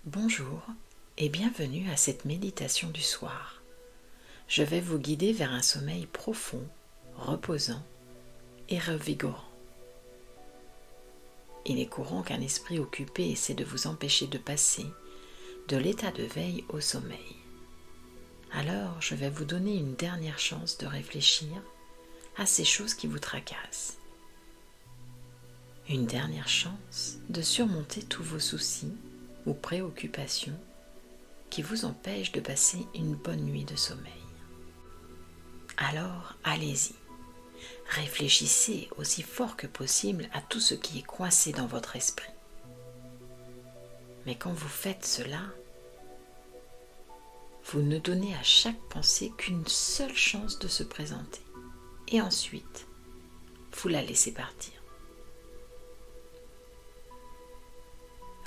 Bonjour et bienvenue à cette méditation du soir. Je vais vous guider vers un sommeil profond, reposant et revigorant. Il est courant qu'un esprit occupé essaie de vous empêcher de passer de l'état de veille au sommeil. Alors, je vais vous donner une dernière chance de réfléchir à ces choses qui vous tracassent. Une dernière chance de surmonter tous vos soucis ou préoccupations qui vous empêchent de passer une bonne nuit de sommeil. Alors, allez-y. Réfléchissez aussi fort que possible à tout ce qui est coincé dans votre esprit. Mais quand vous faites cela, vous ne donnez à chaque pensée qu'une seule chance de se présenter. Et ensuite, vous la laissez partir.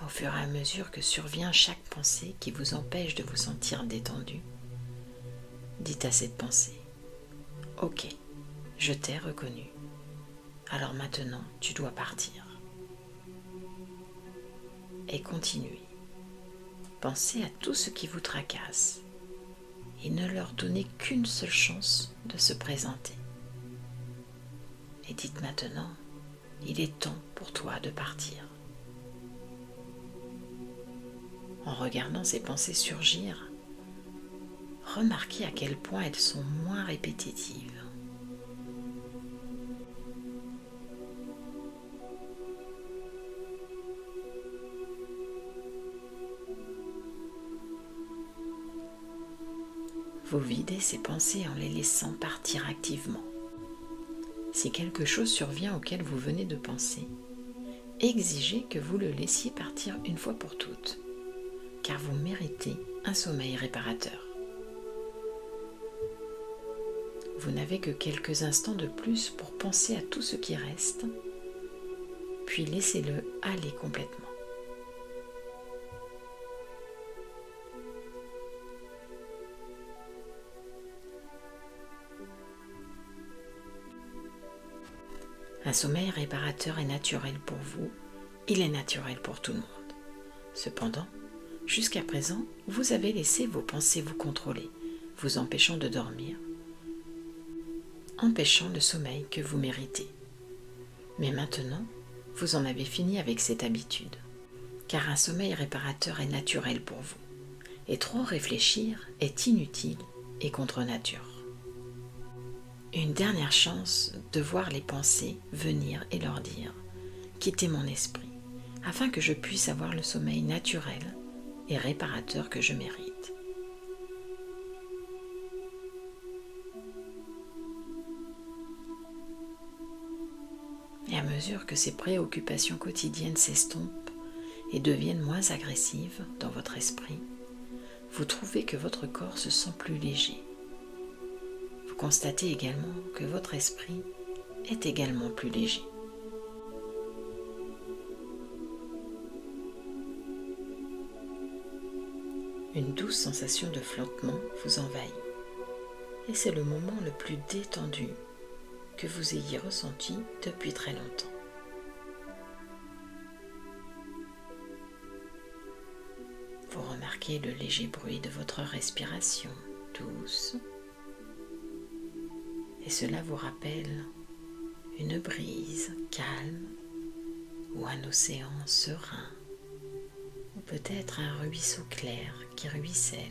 Au fur et à mesure que survient chaque pensée qui vous empêche de vous sentir détendu, dites à cette pensée « Ok, je t'ai reconnu. Alors maintenant, tu dois partir. » Et continuez. Pensez à tout ce qui vous tracasse et ne leur donnez qu'une seule chance de se présenter. Et dites maintenant, il est temps pour toi de partir. En regardant ces pensées surgir, remarquez à quel point elles sont moins répétitives. Vous videz ces pensées en les laissant partir activement. Si quelque chose survient auquel vous venez de penser, exigez que vous le laissiez partir une fois pour toutes, car vous méritez un sommeil réparateur. Vous n'avez que quelques instants de plus pour penser à tout ce qui reste, puis laissez-le aller complètement. Un sommeil réparateur est naturel pour vous, il est naturel pour tout le monde. Cependant, jusqu'à présent, vous avez laissé vos pensées vous contrôler, vous empêchant de dormir, empêchant le sommeil que vous méritez. Mais maintenant, vous en avez fini avec cette habitude, car un sommeil réparateur est naturel pour vous, et trop réfléchir est inutile et contre nature. Une dernière chance de voir les pensées venir et leur dire « Quittez mon esprit » afin que je puisse avoir le sommeil naturel et réparateur que je mérite. Et à mesure que ces préoccupations quotidiennes s'estompent et deviennent moins agressives dans votre esprit, vous trouvez que votre corps se sent plus léger. Vous constatez également que votre esprit est également plus léger. Une douce sensation de flottement vous envahit et c'est le moment le plus détendu que vous ayez ressenti depuis très longtemps. Vous remarquez le léger bruit de votre respiration douce et cela vous rappelle une brise calme ou un océan serein ou peut-être un ruisseau clair qui ruisselle.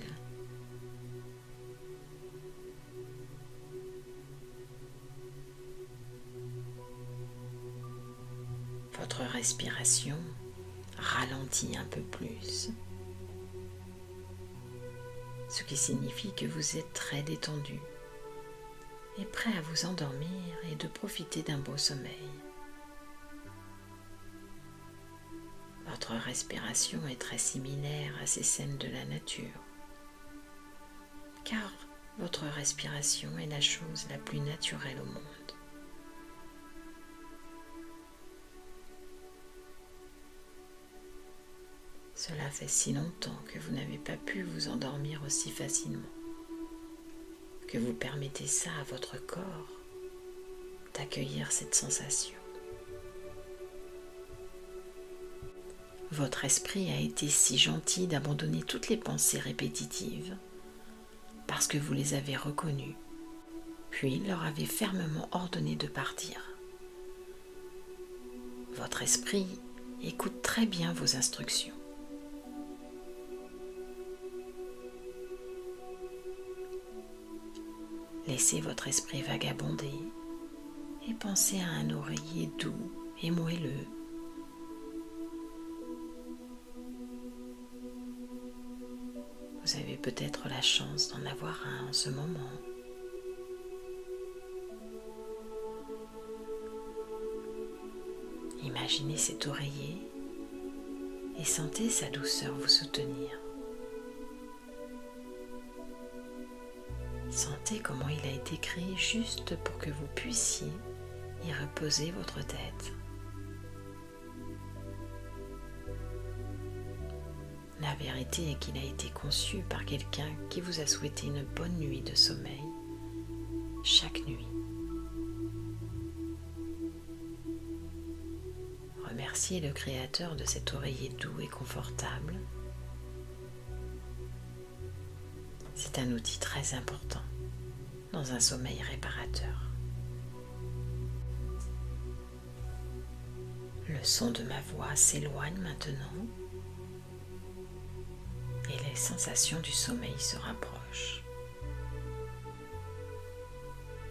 Votre respiration ralentit un peu plus, ce qui signifie que vous êtes très détendu et prêt à vous endormir et de profiter d'un beau sommeil. Votre respiration est très similaire à ces scènes de la nature, car votre respiration est la chose la plus naturelle au monde. Cela fait si longtemps que vous n'avez pas pu vous endormir aussi facilement, que vous permettez ça à votre corps d'accueillir cette sensation. Votre esprit a été si gentil d'abandonner toutes les pensées répétitives parce que vous les avez reconnues, puis leur avez fermement ordonné de partir. Votre esprit écoute très bien vos instructions. Laissez votre esprit vagabonder et pensez à un oreiller doux et moelleux. Vous avez peut-être la chance d'en avoir un en ce moment. Imaginez cet oreiller et sentez sa douceur vous soutenir. Sentez comment il a été créé juste pour que vous puissiez y reposer votre tête. La vérité est qu'il a été conçu par quelqu'un qui vous a souhaité une bonne nuit de sommeil chaque nuit. Remerciez le Créateur de cet oreiller doux et confortable. C'est un outil très important dans un sommeil réparateur. Le son de ma voix s'éloigne maintenant et les sensations du sommeil se rapprochent.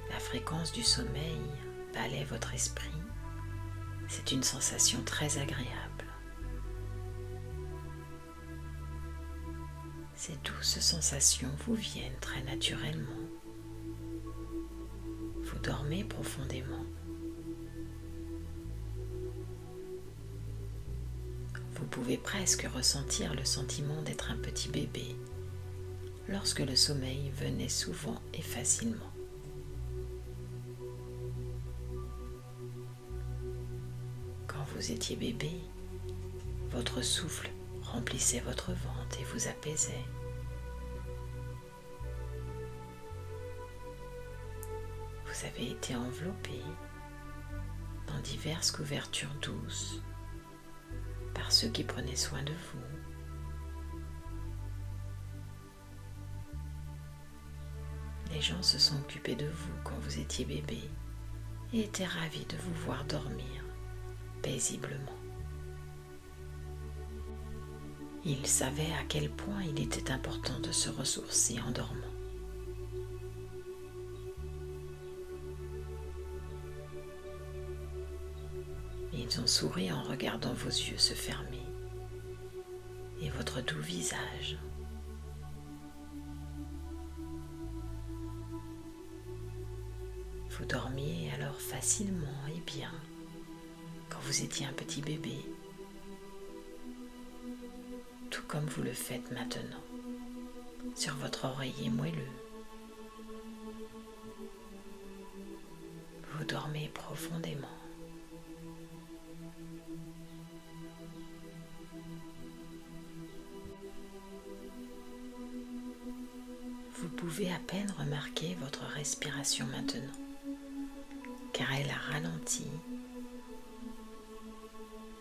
La fréquence du sommeil balaie votre esprit. C'est une sensation très agréable. Ces douces sensations vous viennent très naturellement. Vous dormez profondément. Vous pouvez presque ressentir le sentiment d'être un petit bébé lorsque le sommeil venait souvent et facilement. Quand vous étiez bébé, votre souffle remplissait votre ventre et vous apaisait. Vous avez été enveloppé dans diverses couvertures douces par ceux qui prenaient soin de vous. Les gens se sont occupés de vous quand vous étiez bébé et étaient ravis de vous voir dormir paisiblement. Ils savaient à quel point il était important de se ressourcer en dormant. Ils ont souri en regardant vos yeux se fermer et votre doux visage. Vous dormiez alors facilement et bien quand vous étiez un petit bébé, tout comme vous le faites maintenant sur votre oreiller moelleux. Vous dormez profondément. Vous pouvez à peine remarquer votre respiration maintenant, car elle a ralenti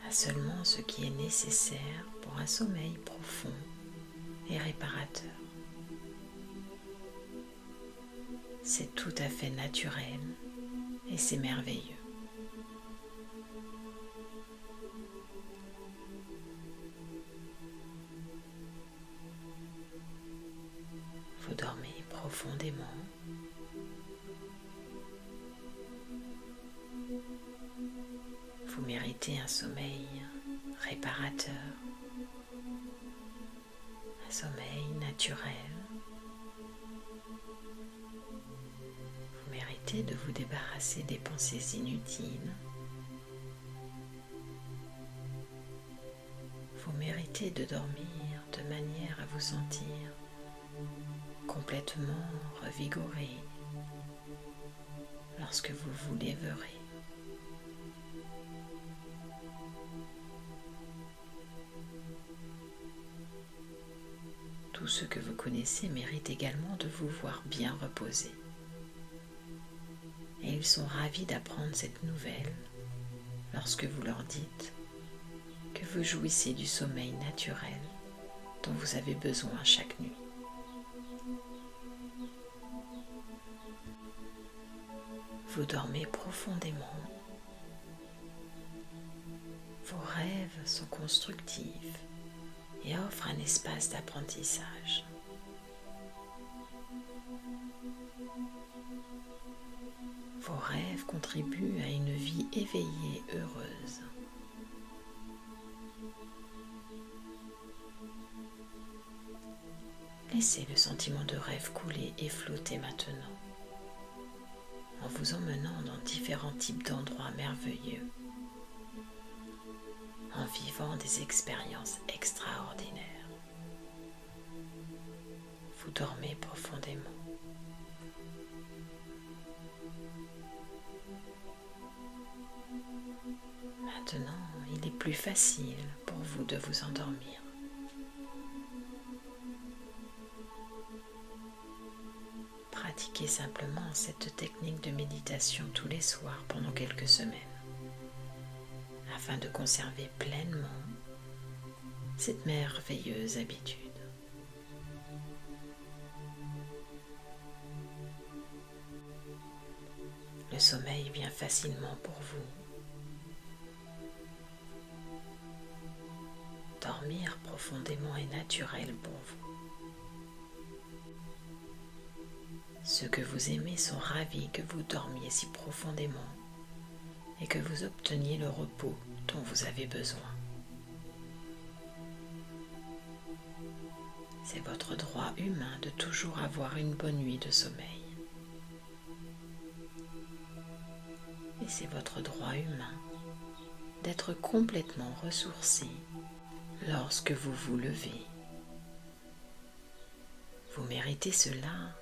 à seulement ce qui est nécessaire pour un sommeil profond et réparateur. C'est tout à fait naturel et c'est merveilleux. Vous dormez profondément. Vous méritez un sommeil réparateur, un sommeil naturel. Vous méritez de vous débarrasser des pensées inutiles. Vous méritez de dormir de manière à vous sentir complètement revigoré lorsque vous vous lèverez. Tous ceux que vous connaissez méritent également de vous voir bien reposé. Et ils sont ravis d'apprendre cette nouvelle lorsque vous leur dites que vous jouissez du sommeil naturel dont vous avez besoin chaque nuit. Vous dormez profondément. Vos rêves sont constructifs et offrent un espace d'apprentissage. Vos rêves contribuent à une vie éveillée et heureuse. Laissez le sentiment de rêve couler et flotter maintenant, en vous emmenant dans différents types d'endroits merveilleux, en vivant des expériences extraordinaires. Vous dormez profondément. Maintenant, il est plus facile pour vous de vous endormir. Pratiquez simplement cette technique de méditation tous les soirs pendant quelques semaines, afin de conserver pleinement cette merveilleuse habitude. Le sommeil vient facilement pour vous. Dormir profondément est naturel pour vous. Ceux que vous aimez sont ravis que vous dormiez si profondément et que vous obteniez le repos dont vous avez besoin. C'est votre droit humain de toujours avoir une bonne nuit de sommeil. Et c'est votre droit humain d'être complètement ressourcé lorsque vous vous levez. Vous méritez cela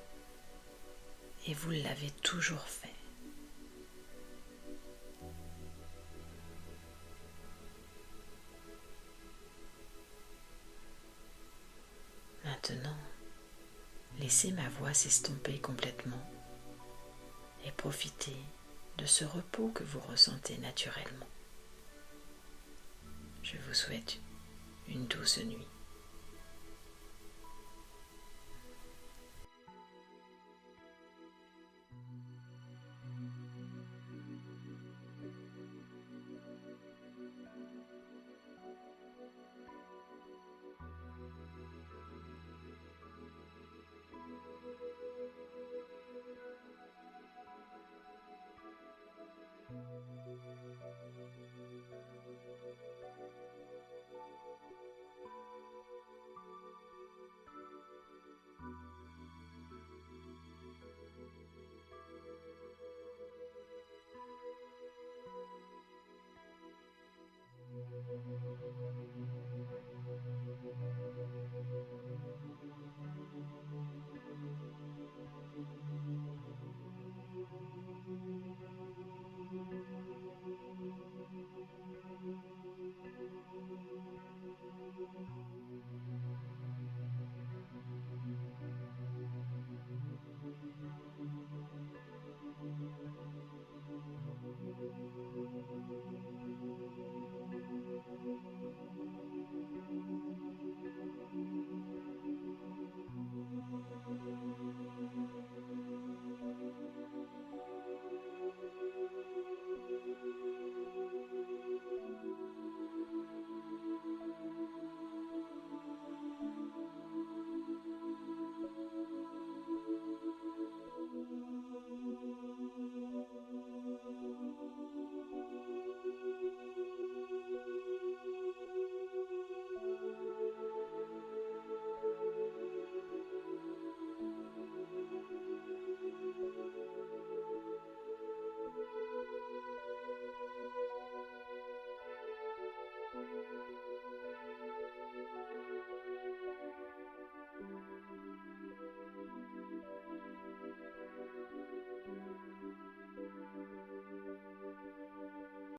et vous l'avez toujours fait. Maintenant, laissez ma voix s'estomper complètement et profitez de ce repos que vous ressentez naturellement. Je vous souhaite une douce nuit.